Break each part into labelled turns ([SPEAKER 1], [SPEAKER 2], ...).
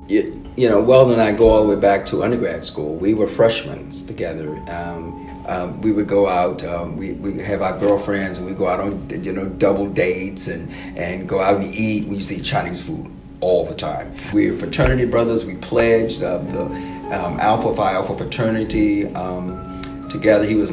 [SPEAKER 1] Weldon and I go all the way back to undergrad school. We were freshmen together. We would go out. We have our girlfriends, and we go out on double dates and go out and eat. We used to eat Chinese food all the time. We were fraternity brothers. We pledged the Alpha Phi Alpha fraternity together. He was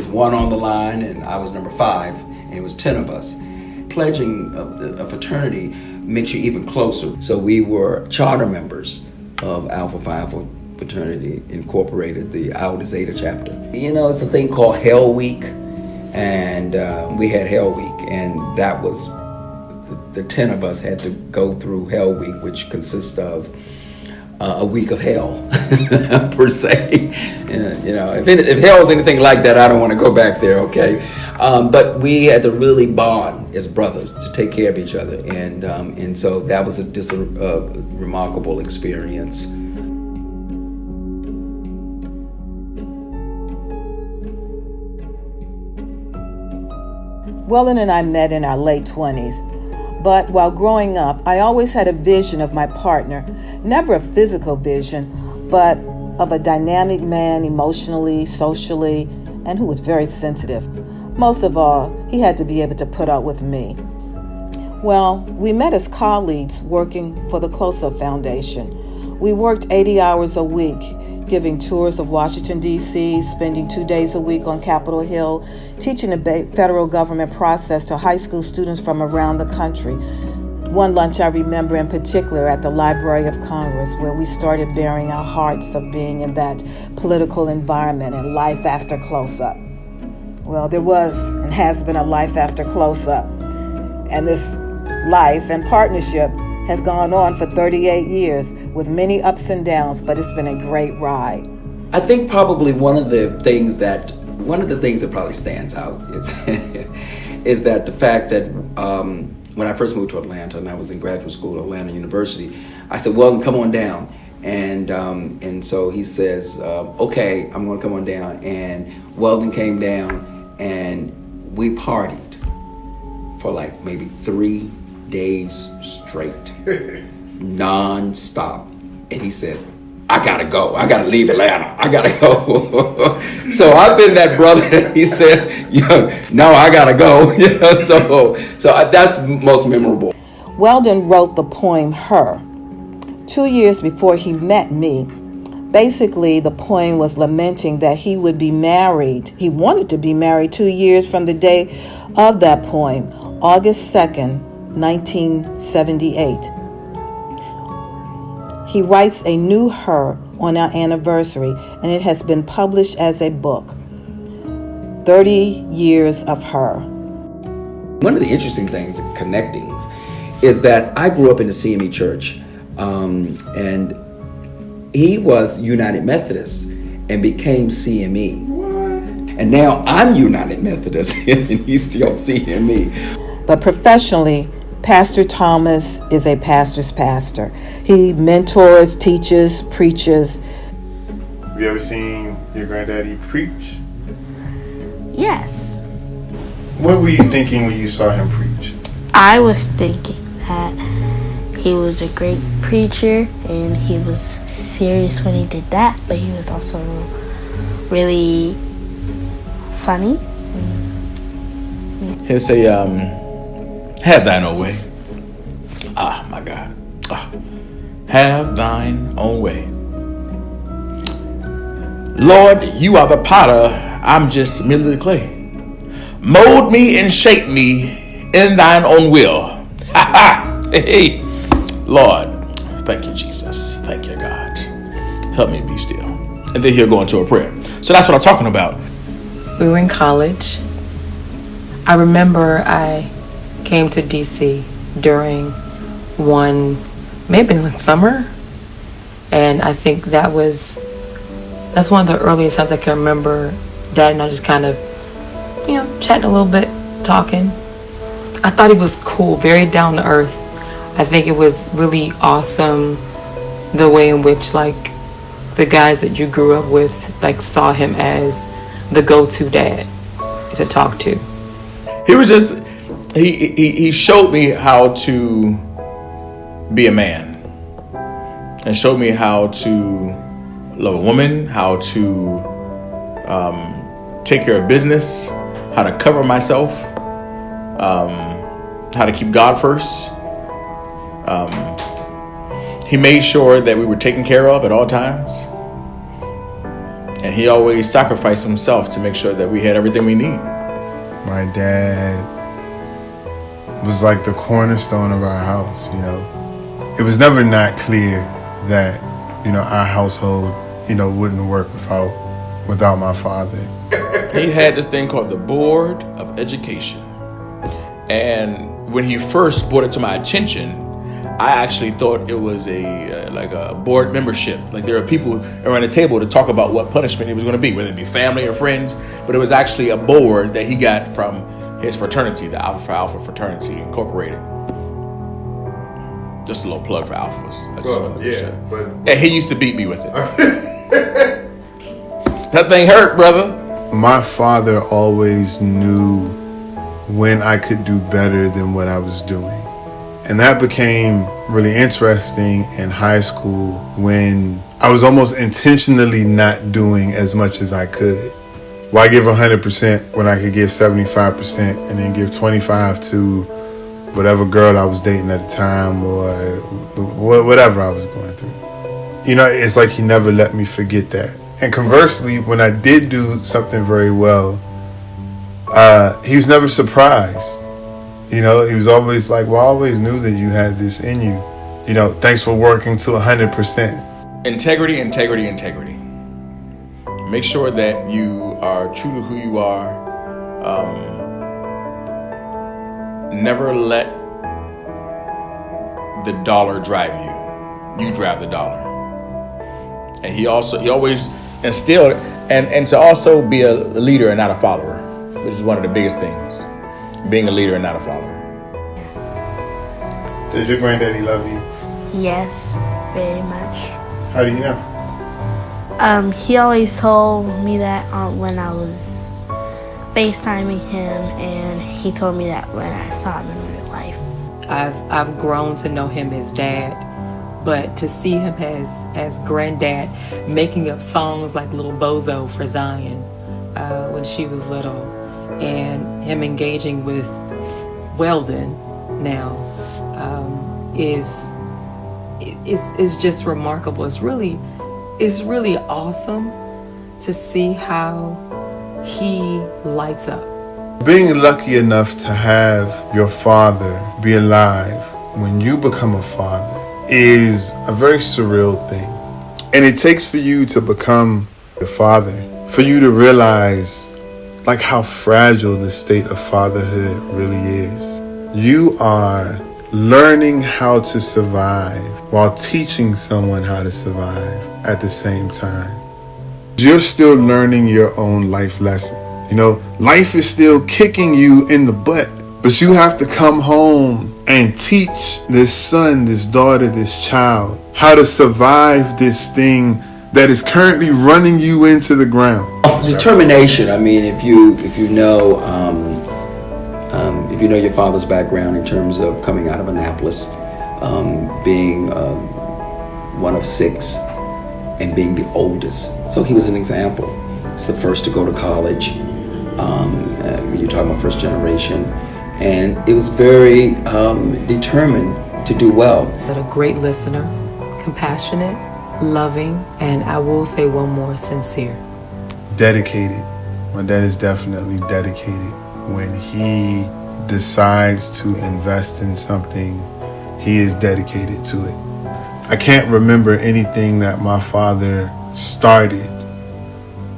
[SPEAKER 1] one on the line, and I was number 5, and it was 10 of us. Pledging a fraternity makes you even closer. So we were charter members of Alpha Phi Alpha Fraternity Incorporated, the Alpha Zeta chapter. It's a thing called Hell Week, and we had Hell Week, and that was the 10 of us had to go through Hell Week, which consists of a week of hell, per se. If hell is anything like that, I don't want to go back there, okay? But we had to really bond as brothers to take care of each other, and so that was just a remarkable experience.
[SPEAKER 2] Weldon and I met in our late 20s, but while growing up, I always had a vision of my partner, never a physical vision, but of a dynamic man emotionally, socially, and who was very sensitive. Most of all, he had to be able to put up with me. Well, we met as colleagues working for the Close-Up Foundation. We worked 80 hours a week, giving tours of Washington, D.C., spending 2 days a week on Capitol Hill, teaching the federal government process to high school students from around the country. One lunch I remember in particular at the Library of Congress, where we started bearing our hearts of being in that political environment and life after Close-Up. Well, there was and has been a life after Close-Up, and this life and partnership has gone on for 38 years with many ups and downs, but it's been a great ride.
[SPEAKER 1] I think probably one of the things that probably stands out is that the fact that when I first moved to Atlanta and I was in graduate school at Atlanta University, I said, "Weldon, come on down." And so he says, "Okay, I'm going to come on down." And Weldon came down, and we partied for like maybe 3 days straight, non-stop. And he says, "I gotta go. I gotta leave Atlanta. I gotta go." So I've been that brother that he says, "No, I gotta go." So that's most memorable.
[SPEAKER 2] Weldon wrote the poem "Her" 2 years before he met me. Basically, the poem was lamenting that he would be married. He wanted to be married 2 years from the day of that poem, August 2nd, 1978. He writes a new Her on our anniversary, and it has been published as a book, 30 Years of Her.
[SPEAKER 1] One of the interesting things, connectings, is that I grew up in the CME church, and he was United Methodist and became CME. What? And now I'm United Methodist and he's still CME.
[SPEAKER 2] But professionally, Pastor Thomas is a pastor's pastor. He mentors, teaches, preaches.
[SPEAKER 3] Have you ever seen your granddaddy preach?
[SPEAKER 4] Yes.
[SPEAKER 3] What were you thinking when you saw him preach?
[SPEAKER 4] I was thinking that he was a great preacher and he was serious when he did that, but he was also really funny.
[SPEAKER 5] He'll say, "Have thine own way." Ah, my God. Have thine own way. Lord, you are the potter, I'm just merely the clay. Mold me and shape me in thine own will. Hey, Lord, thank you, Jesus. Thank you, God. Help me be still. And then he'll go into a prayer. So that's what I'm talking about.
[SPEAKER 6] We were in college. I remember I came to DC during maybe in the summer. And I think that's one of the earliest times I can remember Dad and I just kind of, chatting a little bit, talking. I thought he was cool, very down to earth. I think it was really awesome the way in which the guys that you grew up with saw him as the go-to dad to talk to.
[SPEAKER 5] He was just he showed me how to be a man. and showed me how to love a woman, how to take care of business, how to cover myself, how to keep God first. He made sure that we were taken care of at all times. And he always sacrificed himself to make sure that we had everything we need.
[SPEAKER 3] My dad was like the cornerstone of our house, you know. It was never not clear that, you know, our household, you know, wouldn't work without my father.
[SPEAKER 5] He had this thing called the Board of Education. And when he first brought it to my attention, I actually thought it was like a board membership. Like there are people around the table to talk about what punishment it was going to be, whether it be family or friends. But it was actually a board that he got from his fraternity, the Alpha Fraternity Incorporated. Just a little plug for Alphas. I just wanted to be sure. And he used to beat me with it. That thing hurt, brother.
[SPEAKER 3] My father always knew when I could do better than what I was doing. And that became really interesting in high school when I was almost intentionally not doing as much as I could. Why give 100% when I could give 75% and then give 25 to whatever girl I was dating at the time or whatever I was going through. You know, it's like he never let me forget that. And conversely, when I did do something very well, he was never surprised. You know, he was always like, well, I always knew that you had this in you. You know, thanks for working to 100%.
[SPEAKER 5] Integrity, integrity, integrity. Make sure that you are true to who you are. Never let the dollar drive you. You drive the dollar. And he always instilled, and to also be a leader and not a follower, which is one of the biggest things. Being a leader and not a follower.
[SPEAKER 3] Did your granddaddy love you?
[SPEAKER 4] Yes, very much.
[SPEAKER 3] How do you know?
[SPEAKER 4] He always told me that when I was FaceTiming him, and he told me that when I saw him in real life.
[SPEAKER 6] I've grown to know him as dad, but to see him as granddad, making up songs like Little Bozo for Zion when she was little, and him engaging with Weldon now is just remarkable. It's really awesome to see how he lights up.
[SPEAKER 3] Being lucky enough to have your father be alive when you become a father is a very surreal thing. And it takes for you to become a father, for you to realize like how fragile the state of fatherhood really is. You are learning how to survive while teaching someone how to survive at the same time. You're still learning your own life lesson. You know, life is still kicking you in the butt, but you have to come home and teach this son, this daughter, this child how to survive this thing that is currently running you into the ground.
[SPEAKER 1] Determination. I mean, if you know your father's background in terms of coming out of Annapolis, being one of 6, and being the oldest, so he was an example. He's the first to go to college. When you're talking about first generation, and it was very determined to do well.
[SPEAKER 6] But a great listener, compassionate, loving, and I will say one more, sincere.
[SPEAKER 3] Dedicated. My dad is definitely dedicated. When he decides to invest in something, he is dedicated to it. I can't remember anything that my father started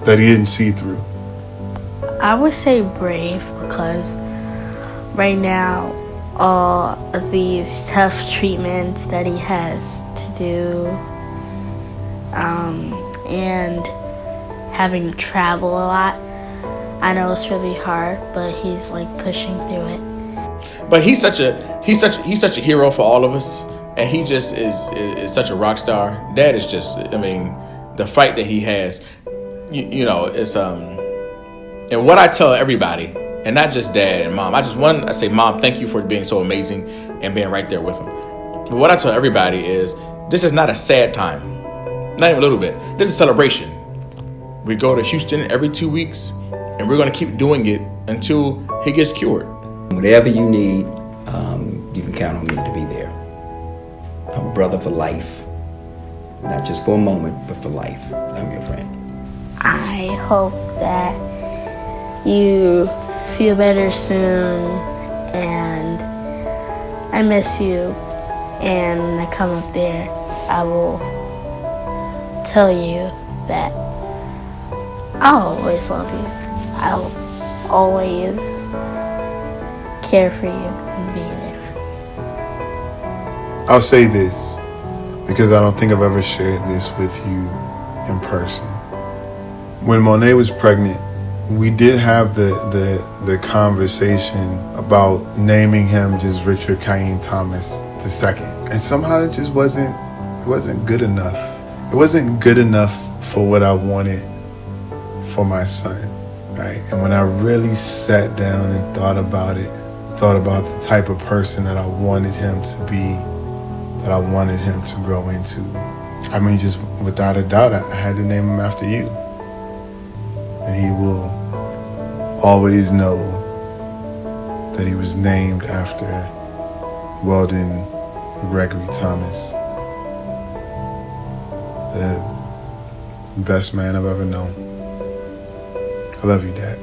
[SPEAKER 3] that he didn't see through.
[SPEAKER 4] I would say brave, because right now all of these tough treatments that he has to do, and having to travel a lot, I know it's really hard, but he's like pushing through it.
[SPEAKER 5] But he's such a hero for all of us, and he just is such a rock star. Dad is just, I mean, the fight that he has, you know, it's and what I tell everybody, and not just dad and mom, I say, Mom, thank you for being so amazing and being right there with him. But what I tell everybody is This is not a sad time. Not even a little bit. This is a celebration. We go to Houston every 2 weeks, and we're going to keep doing it until he gets cured.
[SPEAKER 1] Whatever you need, you can count on me to be there. I'm a brother for life. Not just for a moment, but for life. I'm your friend.
[SPEAKER 4] I hope that you feel better soon, and I miss you. And when I come up there, I will tell you that I'll always love you. I'll always care for you and be there for you.
[SPEAKER 3] I'll say this because I don't think I've ever shared this with you in person. When Monet was pregnant, we did have the conversation about naming him just Richard Cain Thomas II. And somehow it just wasn't good enough. It wasn't good enough for what I wanted for my son, right? And when I really sat down and thought about the type of person that I wanted him to be, that I wanted him to grow into, I mean, just without a doubt, I had to name him after you. And he will always know that he was named after Weldon Gregory Thomas, the best man I've ever known. I love you, Dad.